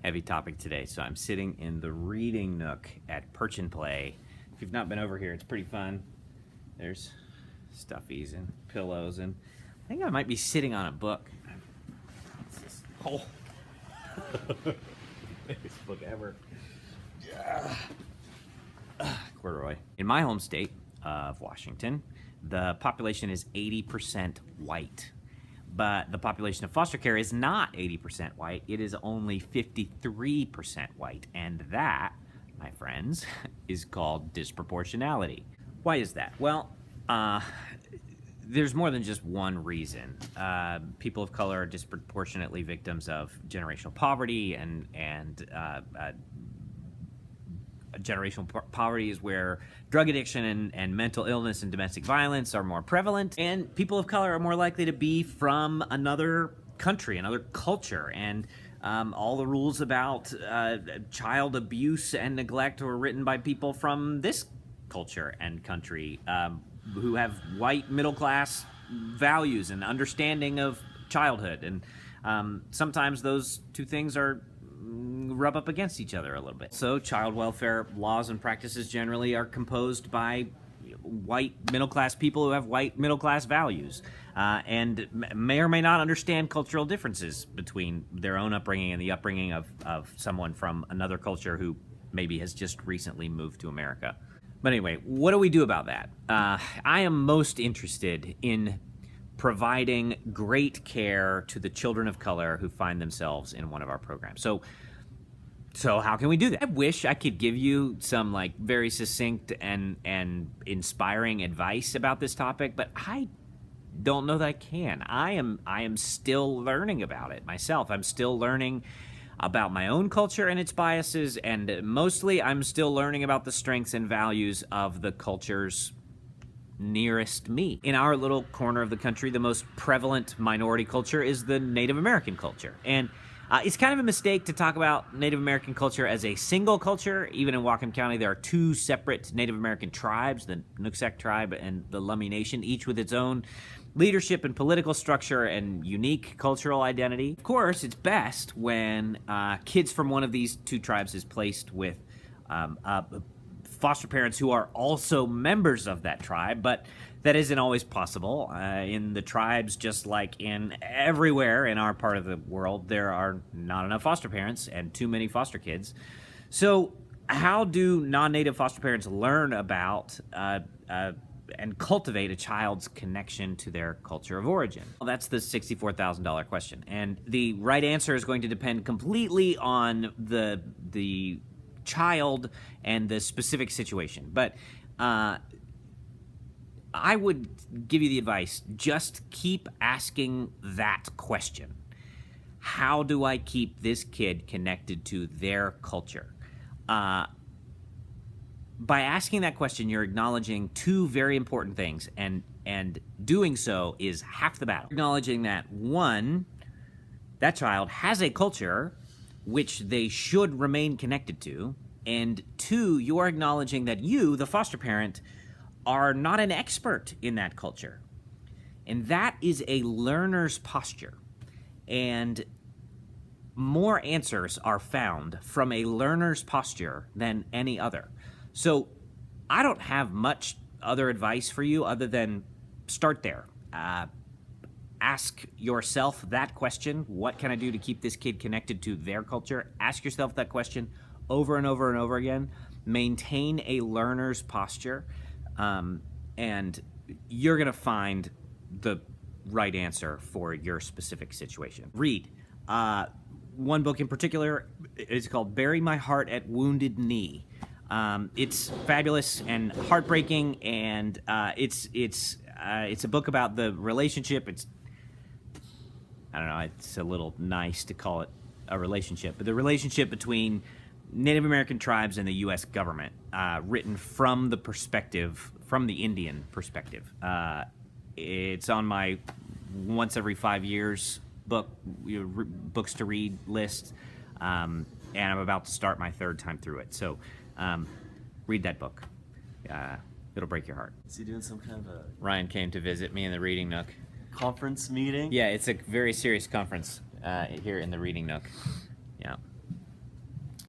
heavy topic today. So I'm sitting in the reading nook at Perch and Play. If you've not been over here, it's pretty fun. There's stuffies and pillows, and I think I might be sitting on a book. Oh, biggest book ever. Yeah. Corduroy. In my home state of Washington, the population is 80% white. But the population of foster care is not 80% white. It is only 53% white. And that, my friends, is called disproportionality. Why is that? Well, there's more than just one reason. People of color are disproportionately victims of generational poverty, and generational poverty is where drug addiction and mental illness and domestic violence are more prevalent, and people of color are more likely to be from another country, another culture, and all the rules about child abuse and neglect were written by people from this culture and country who have white middle-class values and understanding of childhood, and sometimes those two things rub up against each other a little bit. So child welfare laws and practices generally are composed by white middle-class people who have white middle-class values and may or may not understand cultural differences between their own upbringing and the upbringing of someone from another culture who maybe has just recently moved to America. But anyway, what do we do about that? I am most interested in providing great care to the children of color who find themselves in one of our programs. So how can we do that? I wish I could give you some like very succinct and inspiring advice about this topic, but I don't know that I can. I am still learning about it myself. I'm still learning about my own culture and its biases, and mostly I'm still learning about the strengths and values of the cultures nearest me. In our little corner of the country, the most prevalent minority culture is the Native American culture. And it's kind of a mistake to talk about Native American culture as a single culture. Even in Whatcom County, there are two separate Native American tribes, the Nooksack tribe and the Lummi Nation, each with its own leadership and political structure and unique cultural identity. Of course, it's best when kids from one of these two tribes is placed with foster parents who are also members of that tribe, but that isn't always possible. In the tribes, just like in everywhere in our part of the world, there are not enough foster parents and too many foster kids. So how do non-native foster parents learn about and cultivate a child's connection to their culture of origin? Well, that's the $64,000 question. And the right answer is going to depend completely on the child and the specific situation. But I would give you the advice, just keep asking that question. How do I keep this kid connected to their culture? By asking that question, you're acknowledging two very important things, and doing so is half the battle. Acknowledging that, one, that child has a culture which they should remain connected to, and two, you are acknowledging that you, the foster parent, are not an expert in that culture. And that is a learner's posture. And more answers are found from a learner's posture than any other. So I don't have much other advice for you other than start there. Ask yourself that question. What can I do to keep this kid connected to their culture? Ask yourself that question over and over and over again. Maintain a learner's posture. And you're going to find the right answer for your specific situation. Read. One book in particular is called Bury My Heart at Wounded Knee. It's fabulous and heartbreaking, and it's a book about the relationship. I don't know, it's a little nice to call it a relationship, but the relationship between Native American tribes and the U.S. government, written from the Indian perspective. It's on my once every 5 years books to read list, and I'm about to start my third time through it. So read that book. It'll break your heart. Is he doing some kind of a Ryan came to visit me in the Reading Nook. conference meeting? Yeah, it's a very serious conference here in the Reading Nook. Yeah.